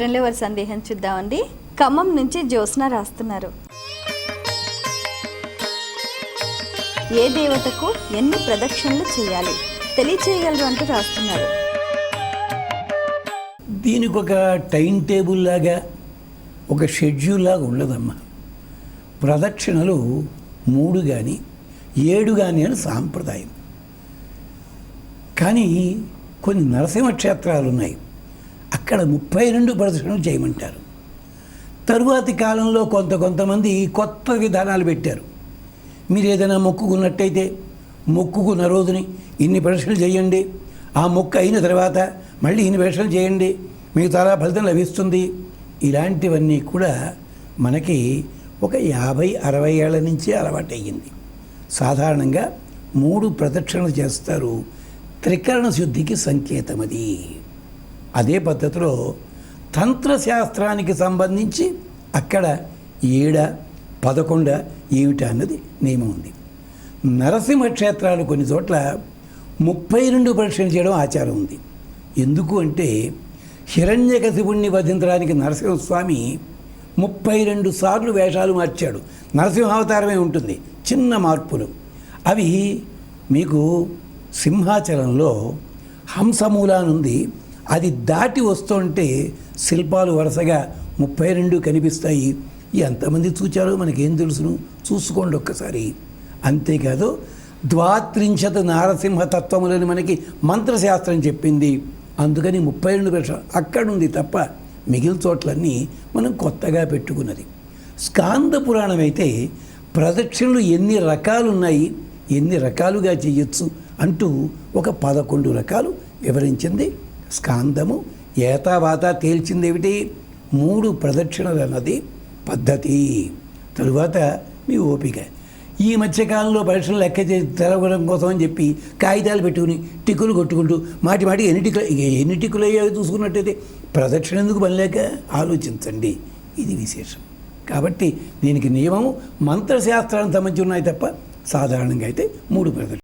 రెండవ సందేహం చూద్దామండి. ఖమ్మం నుంచి జ్యోత్స్న రాస్తున్నారు. ఏ దేవతకు ఎన్ని ప్రదక్షిణలు చేయాలి తెలియచేయగలరు అంటూ రాస్తున్నారు. దీనికి ఒక టైం టేబుల్ లాగా ఒక షెడ్యూల్ లాగా ఉండదమ్మా. ప్రదక్షిణలు 3 కానీ 7 కానీ అని సాంప్రదాయం. కానీ కొన్ని నరసింహ క్షేత్రాలు ఉన్నాయి, అక్కడ 32 ప్రదక్షిణలు చేయమంటారు. తరువాతి కాలంలో కొంతమంది కొత్త విధానాలు పెట్టారు. మీరు ఏదైనా మొక్కుకున్నట్టయితే మొక్కుకున్న రోజుని ఇన్ని ప్రదక్షిణలు చేయండి, ఆ మొక్కు అయిన తర్వాత మళ్ళీ ఇన్ని ప్రదక్షిణలు చేయండి, మీకు చాలా ఫలితం లభిస్తుంది. ఇలాంటివన్నీ కూడా మనకి ఒక 50-60 ఏళ్ల నుంచే అలవాటు అయ్యింది. సాధారణంగా 3 ప్రదక్షిణలు చేస్తారు. త్రికరణ శుద్ధికి సంకేతం అది. అదే పద్ధతిలో తంత్రశాస్త్రానికి సంబంధించి అక్కడ 7, 11 ఏమిటా అన్నది నియమం ఉంది. నరసింహ క్షేత్రాలు కొన్ని చోట్ల 32 ప్రదక్షిణలు చేయడం ఆచారం ఉంది. ఎందుకు అంటే హిరణ్యకశిపుణ్ణి వధించడానికి నరసింహస్వామి 32 సార్లు వేషాలు మార్చాడు. నరసింహావతారమే ఉంటుంది, చిన్న మార్పులు. అవి మీకు సింహాచలంలో హంసమూలానుంది, అది దాటి వస్తుంటే శిల్పాలు వరుసగా 32 కనిపిస్తాయి. ఎంతమంది చూచారో మనకేం తెలుసును, చూసుకోండి ఒక్కసారి. అంతేకాదు 32 నారసింహ తత్వములని మనకి మంత్రశాస్త్రం చెప్పింది. అందుకని 32 ప్రదక్షిణలు అక్కడుంది తప్ప మిగిలిన చోట్లన్నీ మనం కొత్తగా పెట్టుకున్నది. స్కాంద పురాణం అయితే ప్రదక్షిణలు ఎన్ని రకాలు ఉన్నాయి, ఎన్ని రకాలుగా చేయొచ్చు అంటూ ఒక 11 రకాలు వివరించింది స్కాందము. ఏతావాత తేల్చిందేమిటి? 3 ప్రదక్షిణలు అన్నది పద్ధతి. తరువాత మీ ఓపిక. ఈ మధ్యకాలంలో పరీక్షలు లెక్క తెలవడం కోసం అని చెప్పి కాగితాలు పెట్టుకుని టిక్కులు కొట్టుకుంటూ మాటి ఎన్ని టిక్కులు అయ్యాయో చూసుకున్నట్టయితే ప్రదక్షిణ ఎందుకు పనిలేక ఆలోచించండి. ఇది విశేషం. కాబట్టి దీనికి నియమము మంత్రశాస్త్రానికి సంబంధించి ఉన్నాయి తప్ప సాధారణంగా అయితే 3 ప్రదక్షిణ.